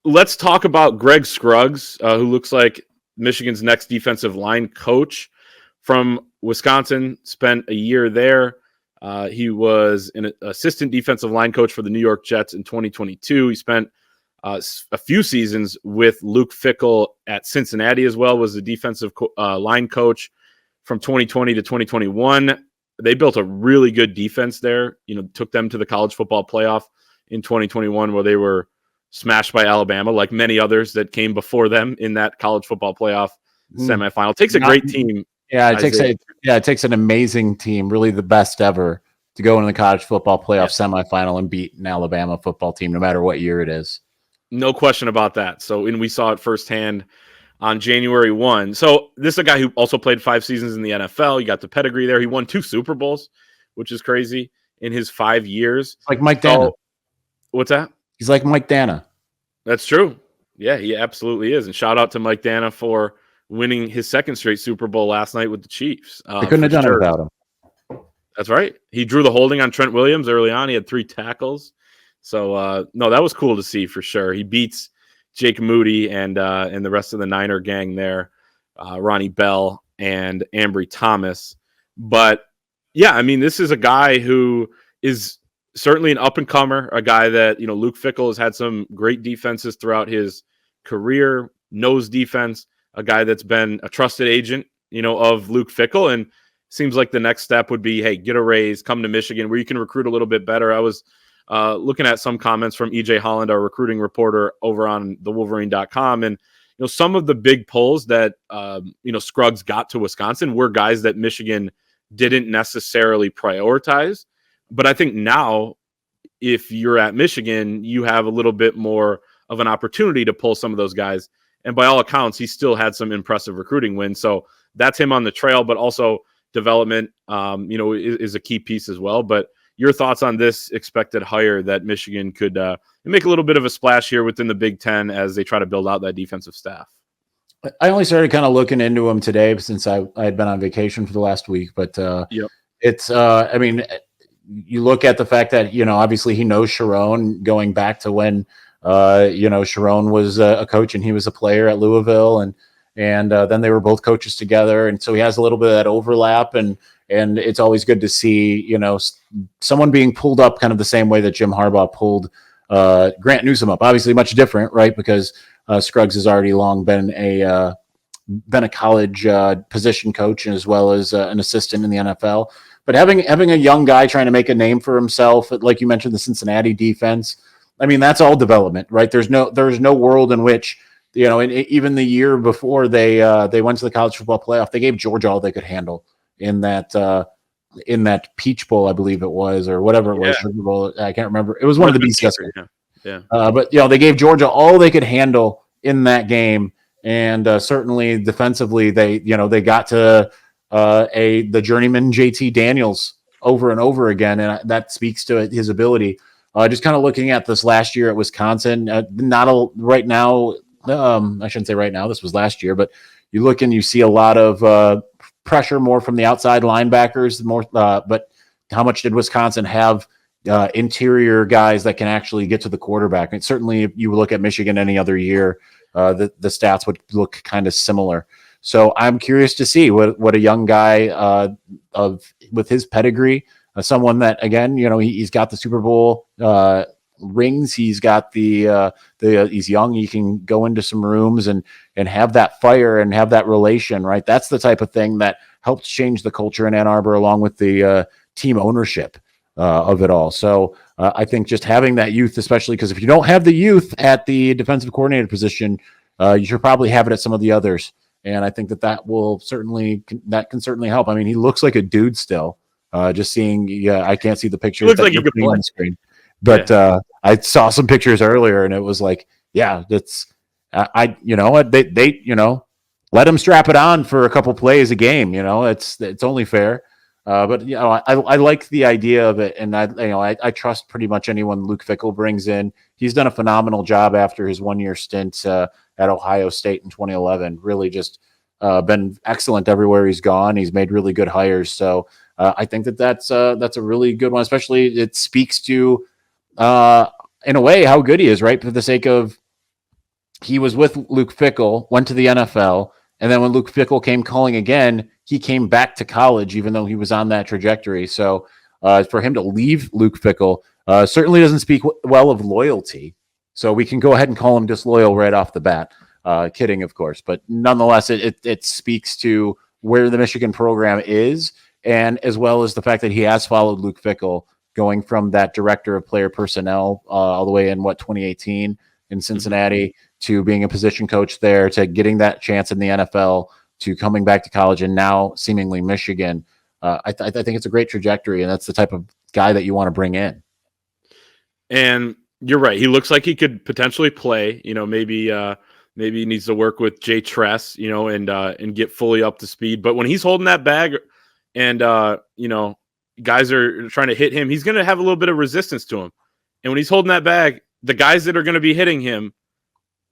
let's talk about Greg Scruggs, who looks like Michigan's next defensive line coach from Wisconsin. Spent a year there. He was an assistant defensive line coach for the New York Jets in 2022. He spent a few seasons with Luke Fickell at Cincinnati as well, was the defensive line coach from 2020 to 2021. They built a really good defense there, took them to the college football playoff in 2021 where they were smashed by Alabama, like many others that came before them in that college football playoff semifinal. Takes a great team. Yeah, it takes an amazing team, really the best ever, to go into the college football playoff semifinal and beat an Alabama football team, no matter what year it is. No question about that. So, and we saw it firsthand on January 1. So this is a guy who also played 5 seasons in the NFL. He got the pedigree there. He won 2 Super Bowls, which is crazy in his 5 years. Like Mike Dana. What's that? He's like Mike Dana. That's true. Yeah, he absolutely is. And shout out to Mike Dana for winning his 2nd straight Super Bowl last night with the Chiefs. They couldn't have done it without him. That's right. He drew the holding on Trent Williams early on. He had 3 tackles. So, no, that was cool to see for sure. He beats Jake Moody and the rest of the Niner gang there, Ronnie Bell and Ambry Thomas. But, yeah, I mean, this is a guy who is certainly an up-and-comer, a guy that, Luke Fickell has had some great defenses throughout his career, knows defense, a guy that's been a trusted agent, of Luke Fickell. And seems like the next step would be, hey, get a raise, come to Michigan where you can recruit a little bit better. I was looking at some comments from EJ Holland, our recruiting reporter over on the Wolverine.com. And, some of the big pulls that, Scruggs got to Wisconsin were guys that Michigan didn't necessarily prioritize. But I think now, if you're at Michigan, you have a little bit more of an opportunity to pull some of those guys. And by all accounts, he still had some impressive recruiting wins. So that's him on the trail, but also development, is a key piece as well. But your thoughts on this expected hire that Michigan could make a little bit of a splash here within the Big Ten as they try to build out that defensive staff? I only started kind of looking into him today since I had been on vacation for the last week. But it's, I mean, you look at the fact that, obviously he knows Sherrone going back to when, Sherrone was a coach and he was a player at Louisville, and then they were both coaches together. And so he has a little bit of that overlap, and it's always good to see, someone being pulled up kind of the same way that Jim Harbaugh pulled Grant Newsome up. Obviously much different, right? Because Scruggs has already long been a college position coach as well as an assistant in the NFL. But having a young guy trying to make a name for himself, like you mentioned, the Cincinnati defense, I mean, that's all development, right? There's no world in which, even the year before they went to the college football playoff, they gave Georgia all they could handle in that Peach Bowl, I believe it was, or whatever it was. Sugar Bowl, I can't remember. It was one of the BCS games. Yeah. But they gave Georgia all they could handle in that game, and certainly defensively, they got to the journeyman JT Daniels over and over again, and that speaks to his ability. Just kind of looking at this last year at Wisconsin, right now. I shouldn't say right now. This was last year, but you look and you see a lot of pressure more from the outside linebackers. But how much did Wisconsin have interior guys that can actually get to the quarterback? And certainly, if you look at Michigan any other year, the stats would look kind of similar. So I'm curious to see what a young guy with his pedigree, someone that, again, he's got the Super Bowl rings. He's got he's young. He can go into some rooms and have that fire and have that relation, right? That's the type of thing that helps change the culture in Ann Arbor, along with the team ownership of it all. So I think just having that youth, especially because if you don't have the youth at the defensive coordinator position, you should probably have it at some of the others. And I think that can certainly help. I mean, he looks like a dude still. Just seeing, I can't see the pictures. Looks like you could play on the screen, but I saw some pictures earlier, and it was like, that's they let him strap it on for a couple plays a game. It's only fair. But I like the idea of it, and I trust pretty much anyone Luke Fickell brings in. He's done a phenomenal job after his 1-year stint at Ohio State in 2011. Really just been excellent everywhere he's gone. He's made really good hires. So I think that's a really good one. Especially it speaks to in a way how good he is, right? For the sake of he was with Luke Fickell, went to the NFL, and then when Luke Fickell came calling again, he came back to college, even though he was on that trajectory. So for him to leave Luke Fickell certainly doesn't speak well of loyalty. So we can go ahead and call him disloyal right off the bat. Kidding, of course, but nonetheless, it speaks to where the Michigan program is, and as well as the fact that he has followed Luke Fickell, going from that director of player personnel all the way in 2018 in Cincinnati to being a position coach there, to getting that chance in the NFL, to coming back to college, and now seemingly Michigan. I think it's a great trajectory, and that's the type of guy that you want to bring in. And you're right. He looks like he could potentially play. Maybe he needs to work with Jay Tress, and get fully up to speed. But when he's holding that bag, and guys are trying to hit him, he's going to have a little bit of resistance to him. And when he's holding that bag, the guys that are going to be hitting him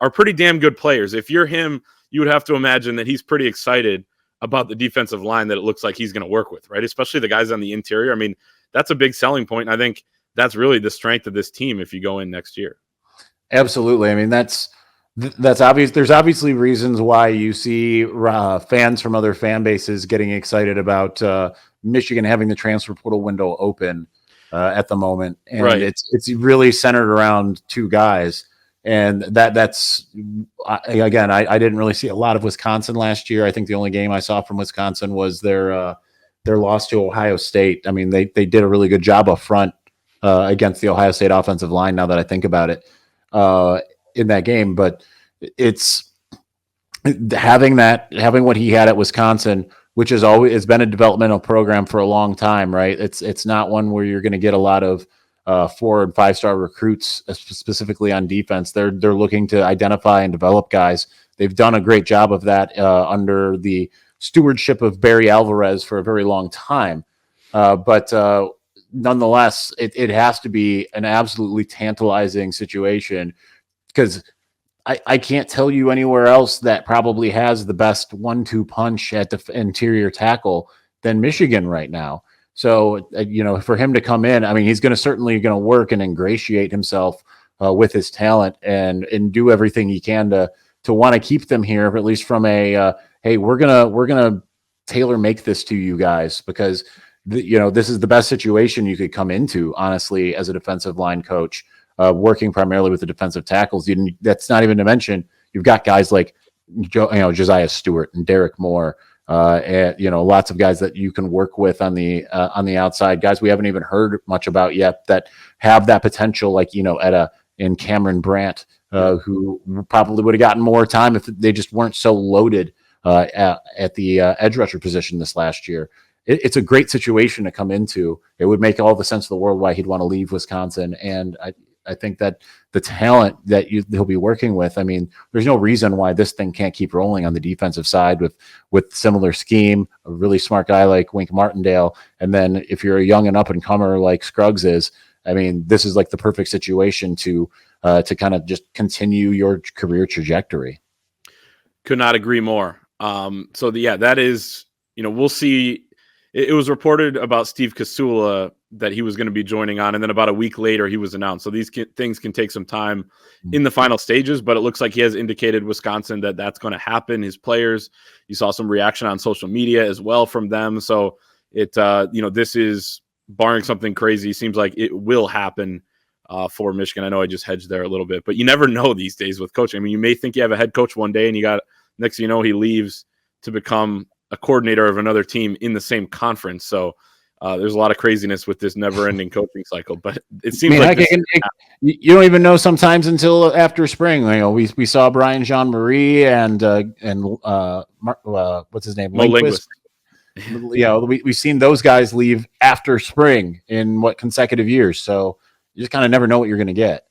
are pretty damn good players. If you're him, you would have to imagine that he's pretty excited about the defensive line that it looks like he's going to work with, right? Especially the guys on the interior. I mean, that's a big selling point. And I think that's really the strength of this team if you go in next year. Absolutely. I mean, that's obvious. There's obviously reasons why you see fans from other fan bases getting excited about Michigan having the transfer portal window open at the moment. And right. It's really centered around two guys. And that's again, I didn't really see a lot of Wisconsin last year. I think the only game I saw from Wisconsin was their loss to Ohio State. I mean, they did a really good job up front against the Ohio State offensive line, now that I think about it, in that game. But it's having what he had at Wisconsin, which has been a developmental program for a long time, right? It's not one where you're going to get a lot of 4 and 5 star recruits, specifically on defense. They're looking to identify and develop guys. They've done a great job of that under the stewardship of Barry Alvarez for a very long time. But nonetheless, it has to be an absolutely tantalizing situation, because I can't tell you anywhere else that probably has the best 1-2 punch at the interior tackle than Michigan right now. So, for him to come in, I mean, he's certainly going to work and ingratiate himself with his talent and do everything he can to want to keep them here, at least from a, hey, we're gonna tailor make this to you guys, because this is the best situation you could come into, honestly, as a defensive line coach, working primarily with the defensive tackles. That's not even to mention you've got guys like Josiah Stewart and Derek Moore, and lots of guys that you can work with on the outside, guys we haven't even heard much about yet that have that potential, like in Cameron Brandt, who probably would have gotten more time if they just weren't so loaded at the edge rusher position this last year. It's a great situation to come into. It would make all the sense of the world why he'd want to leave Wisconsin. And I think that the talent that he'll be working with, I mean, there's no reason why this thing can't keep rolling on the defensive side with similar scheme, a really smart guy like Wink Martindale. And then if you're a young and up and comer like Scruggs is, I mean, this is like the perfect situation to kind of just continue your career trajectory. Could not agree more. That is, we'll see. It was reported about Steve Kasula that he was going to be joining on, and then about a week later he was announced. So these things can take some time in the final stages, but it looks like he has indicated Wisconsin that that's going to happen. His players, you saw some reaction on social media as well from them. So this is, barring something crazy, seems like it will happen for Michigan. I know I just hedged there a little bit, but you never know these days with coaching. I mean, you may think you have a head coach one day, and next thing you know, he leaves to become a coordinator of another team in the same conference. So there's a lot of craziness with this never-ending coaching cycle. But it seems you don't even know sometimes until after spring. We saw Brian Jean-Marie and what's his name, Linguist. We've seen those guys leave after spring in consecutive years. So you just kind of never know what you're going to get.